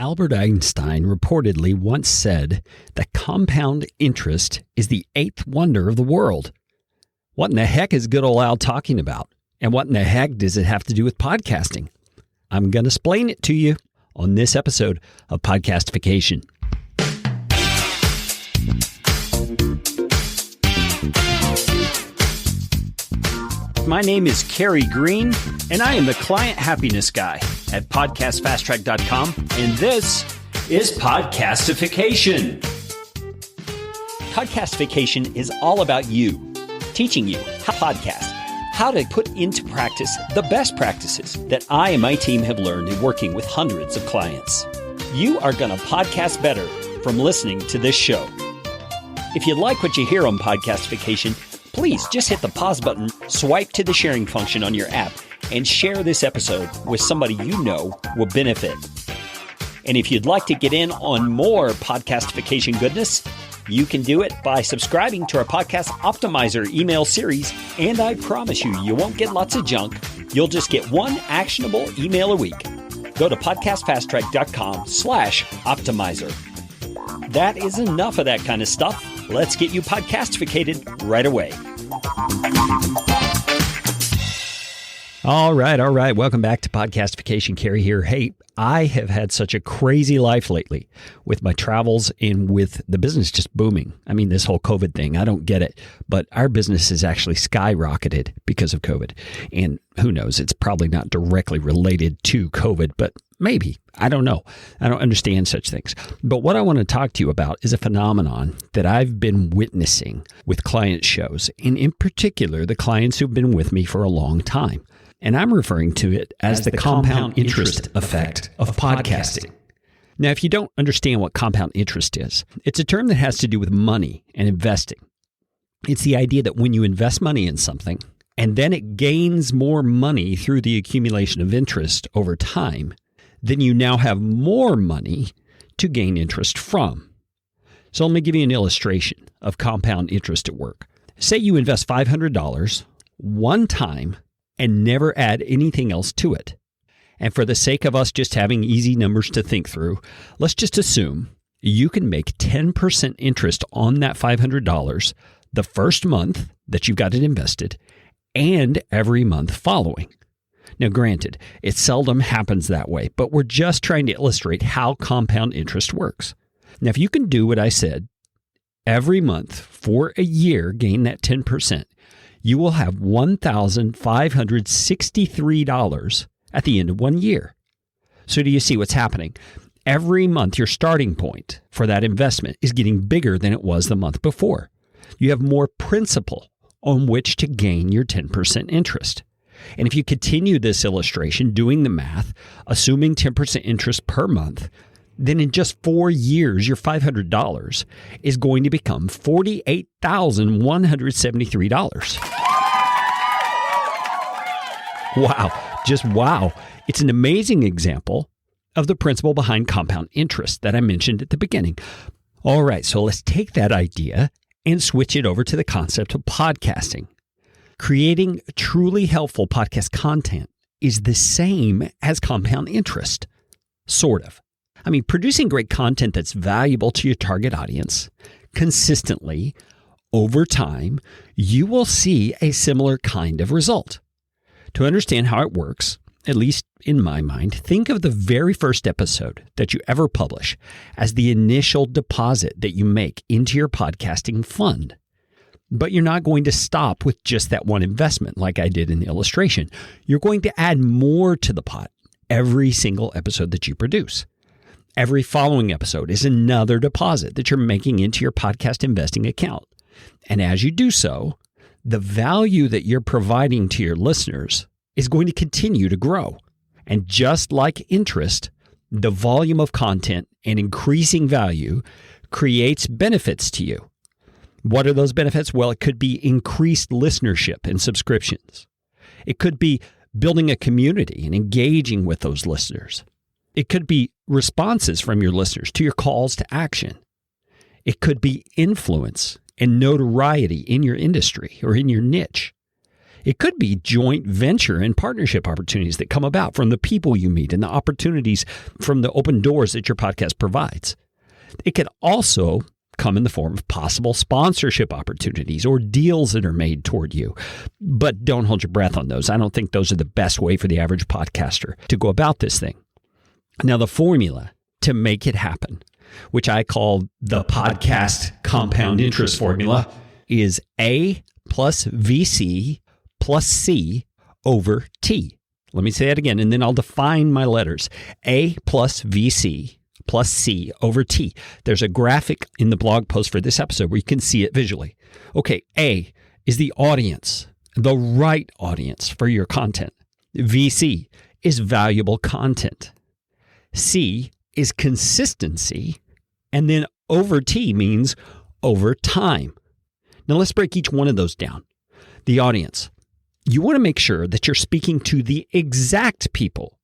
Albert Einstein reportedly once said that compound interest is the eighth wonder of the world. What in the heck is good old Al talking about? And what in the heck does it have to do with podcasting? I'm going to explain it to you on this episode of Podcastification. My name is Kerry Green, and I am the Client Happiness Guy at PodcastFastTrack.com, and this is Podcastification. Podcastification is all about you, teaching you how to podcast, how to put into practice the best practices that I and my team have learned in working with hundreds of clients. You are going to podcast better from listening to this show. If you like what you hear on Podcastification, please just hit the pause button, swipe to the sharing function on your app, and share this episode with somebody you know will benefit. And if you'd like to get in on more Podcastification goodness, you can do it by subscribing to our Podcast Optimizer email series, and I promise you, you won't get lots of junk. You'll just get one actionable email a week. Go to podcastfasttrack.com/optimizer. That is enough of that kind of stuff. Let's get you podcastificated right away. All right. Welcome back to Podcastification. Kerry here. Hey, I have had such a crazy life lately with my travels and with the business just booming. I mean, this whole COVID thing, I don't get it, but our business has actually skyrocketed because of COVID. And who knows, it's probably not directly related to COVID, but maybe. I don't know. I don't understand such things. But what I want to talk to you about is a phenomenon that I've been witnessing with client shows, and in particular, the clients who've been with me for a long time. And I'm referring to it as the compound interest effect of podcasting. Now, if you don't understand what compound interest is, it's a term that has to do with money and investing. It's the idea that when you invest money in something, and then it gains more money through the accumulation of interest over time, then you now have more money to gain interest from. So let me give you an illustration of compound interest at work. Say you invest $500 one time and never add anything else to it. And for the sake of us just having easy numbers to think through, let's just assume you can make 10% interest on that $500 the first month that you've got it invested and every month following. Now, granted, it seldom happens that way, but we're just trying to illustrate how compound interest works. Now, if you can do what I said, every month for a year, gain that 10%, you will have $1,563 at the end of 1 year. So do you see what's happening? Every month, your starting point for that investment is getting bigger than it was the month before. You have more principal on which to gain your 10% interest. And if you continue this illustration, doing the math, assuming 10% interest per month, then in just 4 years, your $500 is going to become $48,173. Wow. Just wow. It's an amazing example of the principle behind compound interest that I mentioned at the beginning. All right, so let's take that idea and switch it over to the concept of podcasting. Creating truly helpful podcast content is the same as compound interest, sort of. I mean, producing great content that's valuable to your target audience consistently over time, you will see a similar kind of result. To understand how it works, at least in my mind, think of the very first episode that you ever publish as the initial deposit that you make into your podcasting fund. But you're not going to stop with just that one investment like I did in the illustration. You're going to add more to the pot every single episode that you produce. Every following episode is another deposit that you're making into your podcast investing account. And as you do so, the value that you're providing to your listeners is going to continue to grow. And just like interest, the volume of content and increasing value creates benefits to you. What are those benefits? Well, it could be increased listenership and subscriptions. It could be building a community and engaging with those listeners. It could be responses from your listeners to your calls to action. It could be influence and notoriety in your industry or in your niche. It could be joint venture and partnership opportunities that come about from the people you meet and the opportunities from the open doors that your podcast provides. It could also come in the form of possible sponsorship opportunities or deals that are made toward you. But don't hold your breath on those. I don't think those are the best way for the average podcaster to go about this thing. Now, the formula to make it happen, which I call the podcast compound interest formula, is A plus VC plus C over T. Let me say that again, and then I'll define my letters. A plus VC plus C over T. There's a graphic in the blog post for this episode where you can see it visually. Okay, A is the audience, the right audience for your content. VC is valuable content. C is consistency. And then over T means over time. Now let's break each one of those down. The audience. You want to make sure that you're speaking to the exact people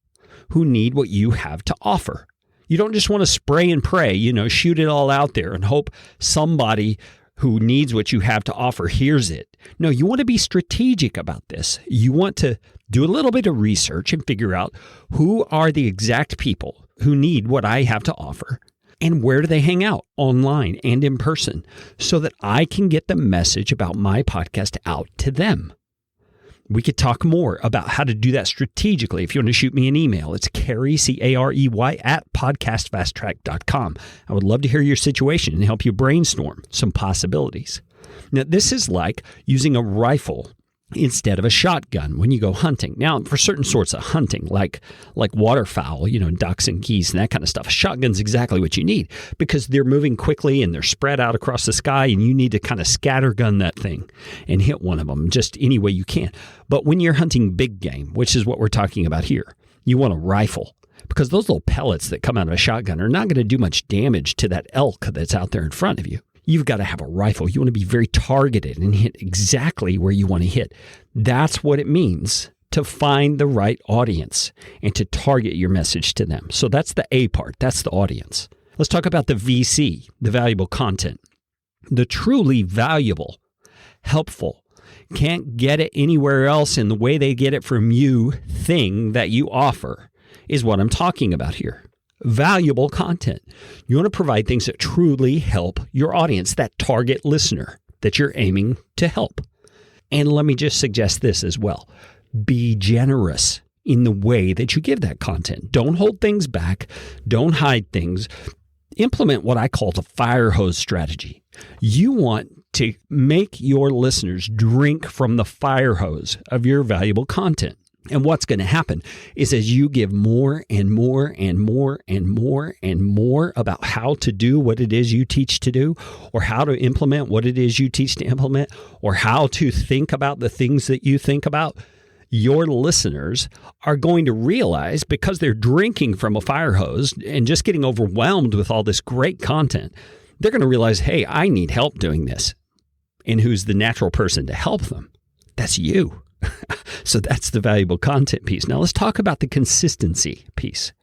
who need what you have to offer. You don't just want to spray and pray, shoot it all out there and hope somebody who needs what you have to offer hears it. No, you want to be strategic about this. You want to do a little bit of research and figure out who are the exact people who need what I have to offer and where do they hang out online and in person so that I can get the message about my podcast out to them. We could talk more about how to do that strategically. If you want to shoot me an email, it's Carey, C-A-R-E-Y, @podcastfasttrack.com. I would love to hear your situation and help you brainstorm some possibilities. Now, this is like using a rifle instead of a shotgun when you go hunting. Now, for certain sorts of hunting, like waterfowl, ducks and geese and that kind of stuff, a shotgun's exactly what you need because they're moving quickly and they're spread out across the sky and you need to kind of scattergun that thing and hit one of them just any way you can. But when you're hunting big game, which is what we're talking about here, you want a rifle because those little pellets that come out of a shotgun are not going to do much damage to that elk that's out there in front of you. You've got to have a rifle. You want to be very targeted and hit exactly where you want to hit. That's what it means to find the right audience and to target your message to them. So that's the A part. That's the audience. Let's talk about the VC, the valuable content. The truly valuable, helpful, can't get it anywhere else in the way they get it from you thing that you offer is what I'm talking about here. Valuable content. You want to provide things that truly help your audience, that target listener that you're aiming to help. And let me just suggest this as well. Be generous in the way that you give that content. Don't hold things back. Don't hide things. Implement what I call the fire hose strategy. You want to make your listeners drink from the fire hose of your valuable content. And what's going to happen is as you give more and more and more and more and more about how to do what it is you teach to do, or how to implement what it is you teach to implement, or how to think about the things that you think about, your listeners are going to realize, because they're drinking from a fire hose and just getting overwhelmed with all this great content, they're going to realize, hey, I need help doing this. And who's the natural person to help them? That's you. So that's the valuable content piece. Now let's talk about the consistency piece.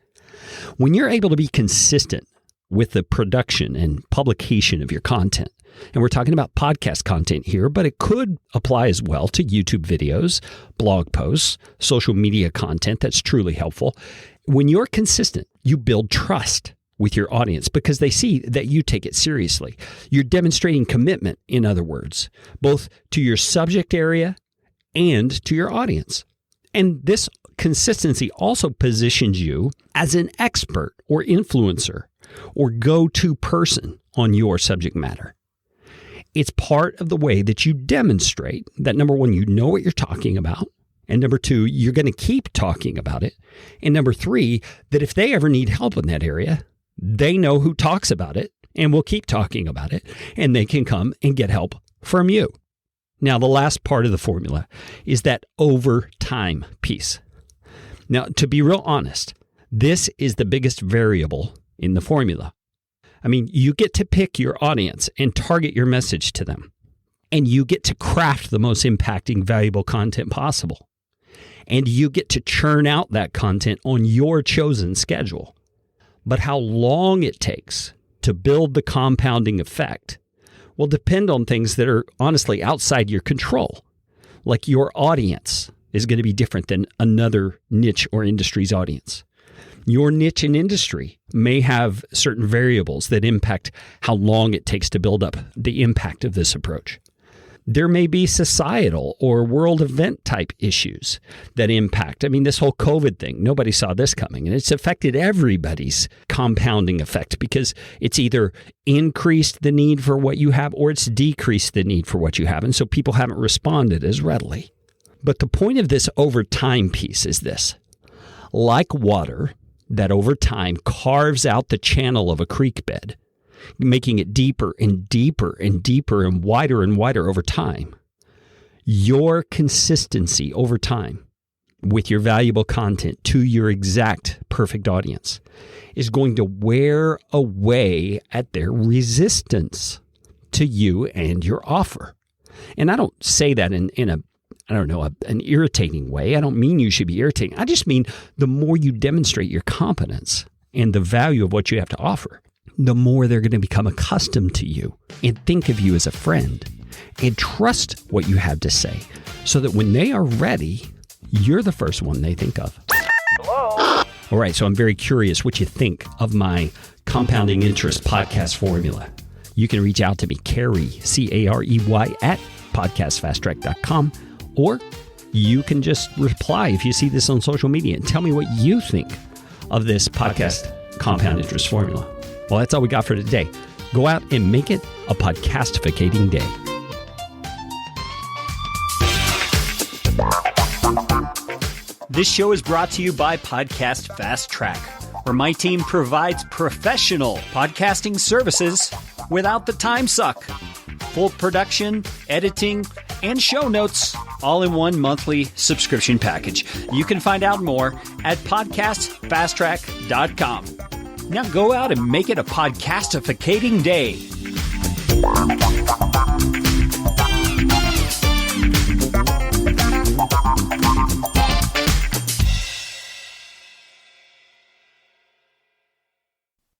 When you're able to be consistent with the production and publication of your content, and we're talking about podcast content here, but it could apply as well to YouTube videos, blog posts, social media content that's truly helpful. When you're consistent, you build trust with your audience because they see that you take it seriously. You're demonstrating commitment, in other words, both to your subject area and to your audience. And this consistency also positions you as an expert or influencer or go-to person on your subject matter. It's part of the way that you demonstrate that, number one, you know what you're talking about. And number two, you're going to keep talking about it. And number three, that if they ever need help in that area, they know who talks about it and will keep talking about it. And they can come and get help from you. Now, the last part of the formula is that over time piece. Now, to be real honest, this is the biggest variable in the formula. I mean, you get to pick your audience and target your message to them. And you get to craft the most impacting, valuable content possible. And you get to churn out that content on your chosen schedule. But how long it takes to build the compounding effect will depend on things that are honestly outside your control, Like your audience is going to be different than another niche or industry's audience. Your niche and industry may have certain variables that impact how long it takes to build up the impact of this approach. There may be societal or world event type issues that impact. I mean, this whole COVID thing, nobody saw this coming, and it's affected everybody's compounding effect because it's either increased the need for what you have or it's decreased the need for what you have. And so people haven't responded as readily. But the point of this over time piece is this. Like water that over time carves out the channel of a creek bed, making it deeper and deeper and deeper and wider over time, your consistency over time with your valuable content to your exact perfect audience is going to wear away at their resistance to you and your offer. And I don't say that in an irritating way. I don't mean you should be irritating. I just mean the more you demonstrate your competence and the value of what you have to offer, the more they're going to become accustomed to you and think of you as a friend and trust what you have to say so that when they are ready, you're the first one they think of. Hello? All right, so I'm very curious what you think of my compounding interest podcast formula. You can reach out to me, Carey, Carey, at podcastfasttrack.com, or you can just reply if you see this on social media and tell me what you think of this podcast compound interest formula. Well, that's all we got for today. Go out and make it a podcastificating day. This show is brought to you by Podcast Fast Track, where my team provides professional podcasting services without the time suck. Full production, editing, and show notes, all in one monthly subscription package. You can find out more at podcastfasttrack.com. Now go out and make it a podcastificating day.